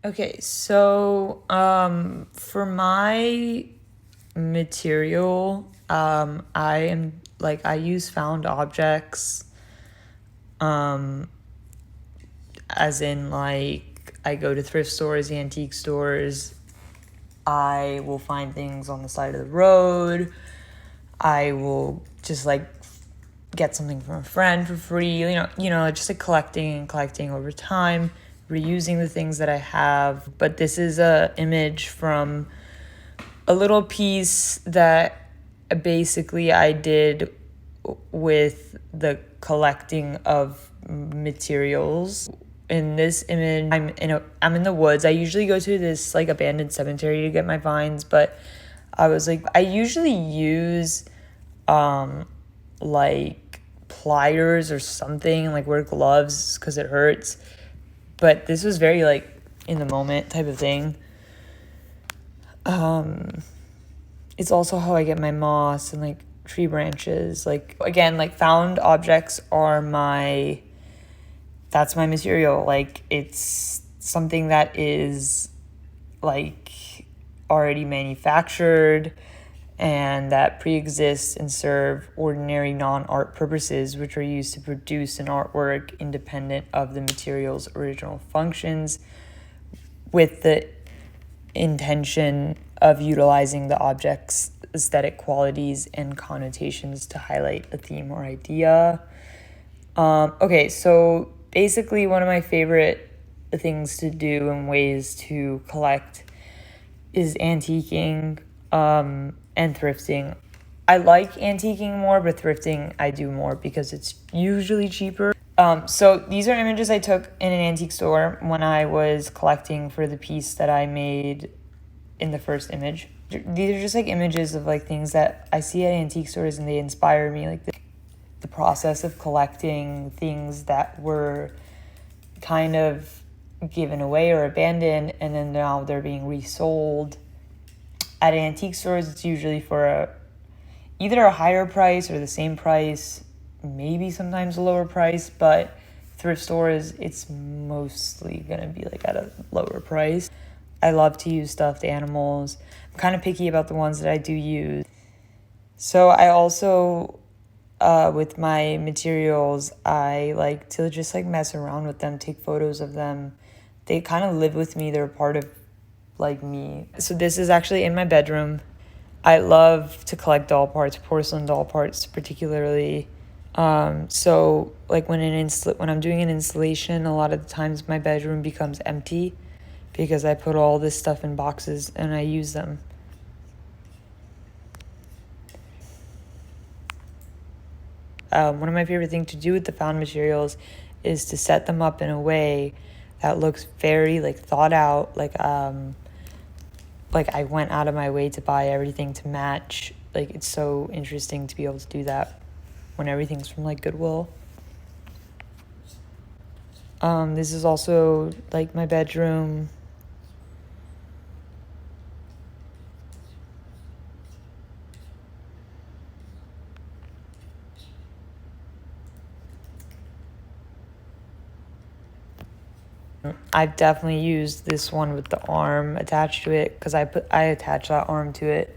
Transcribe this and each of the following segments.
Okay, so for my material, I use found objects, as in like I go to thrift stores, antique stores. I will find things on the side of the road. I will just like get something from a friend for free, just like collecting over time, reusing the things that I have. But this is a image from a little piece that basically I did with the collecting of materials. In this image, I'm in the woods. I usually go to this like abandoned cemetery to get my finds, but I was like, I usually use like pliers or something, like wear gloves because it hurts. But this was very like in the moment type of thing. It's also how I get my moss and like tree branches. Like again, like found objects are that's my material. Like it's something that is like already manufactured and that pre-exist and serve ordinary non-art purposes, which are used to produce an artwork independent of the material's original functions, with the intention of utilizing the object's aesthetic qualities and connotations to highlight a theme or idea. Okay, so basically one of my favorite things to do and ways to collect is antiquing, and thrifting. I like antiquing more, but thrifting I do more because it's usually cheaper. So these are images I took in an antique store when I was collecting for the piece that I made in the first image. These are just like images of like things that I see at antique stores and they inspire me. Like the process of collecting things that were kind of given away or abandoned and then now they're being resold. At antique stores, it's usually for either a higher price or the same price, maybe sometimes a lower price, but thrift stores, it's mostly gonna be like at a lower price. I love to use stuffed animals. I'm kind of picky about the ones that I do use. So I also, with my materials, I like to just like mess around with them, take photos of them. They kind of live with me. They're a part of like me. So this is actually in my bedroom. I love to collect doll parts, porcelain doll parts particularly. So like when I'm doing an installation, a lot of the times my bedroom becomes empty because I put all this stuff in boxes and I use them. One of my favorite things to do with the found materials is to set them up in a way that looks very like thought out, like I went out of my way to buy everything to match. Like it's so interesting to be able to do that when everything's from like Goodwill. This is also like my bedroom. I've definitely used this one with the arm attached to it because I attach that arm to it.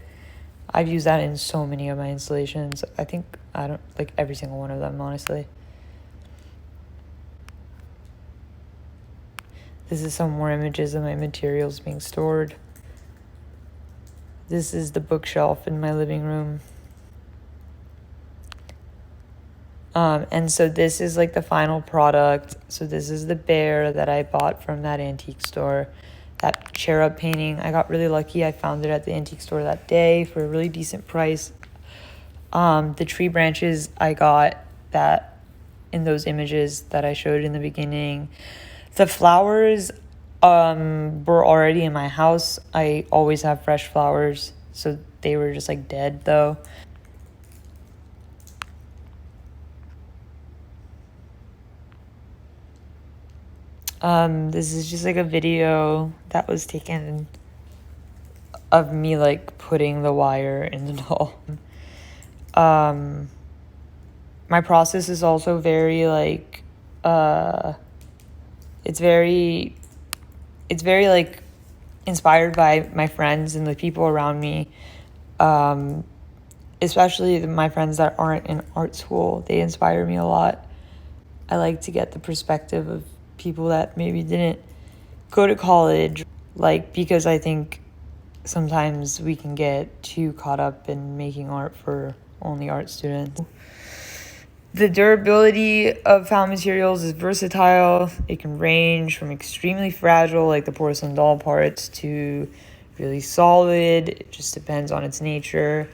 I've used that in so many of my installations. I think I don't like every single one of them, honestly. This is some more images of my materials being stored. This is the bookshelf in my living room. And so this is like the final product. So this is the bear that I bought from that antique store. That cherub painting, I got really lucky. I found it at the antique store that day for a really decent price. The tree branches I got that in those images that I showed in the beginning. The flowers were already in my house. I always have fresh flowers, so they were just like dead though. This is just like a video that was taken of me like putting the wire in the doll. My process is also very like it's very it's very like inspired by my friends and the people around me, especially my friends that aren't in art school. They inspire me a lot. I like to get the perspective of people that maybe didn't go to college, like, because I think sometimes we can get too caught up in making art for only art students. The durability of found materials is versatile. It can range from extremely fragile, like the porcelain doll parts, to really solid. It just depends on its nature.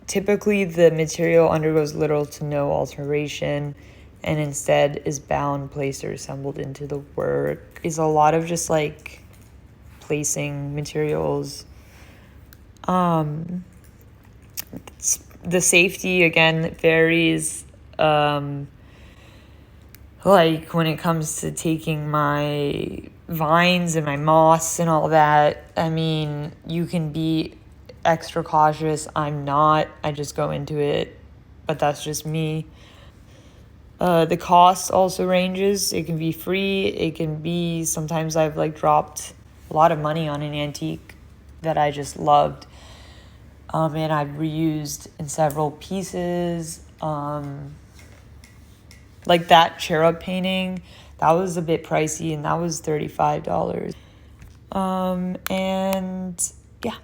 Typically, the material undergoes little to no alteration and instead is bound, placed, or assembled into the work. Is a lot of just like placing materials. The safety, again, varies. Like when it comes to taking my vines and my moss and all that, I mean, you can be extra cautious. I'm not. I just go into it, but that's just me. The cost also ranges. It can be free. It can be, sometimes I've like dropped a lot of money on an antique that I just loved. And I've reused in several pieces. Like that cherub painting, that was a bit pricey, and that was $35. And yeah.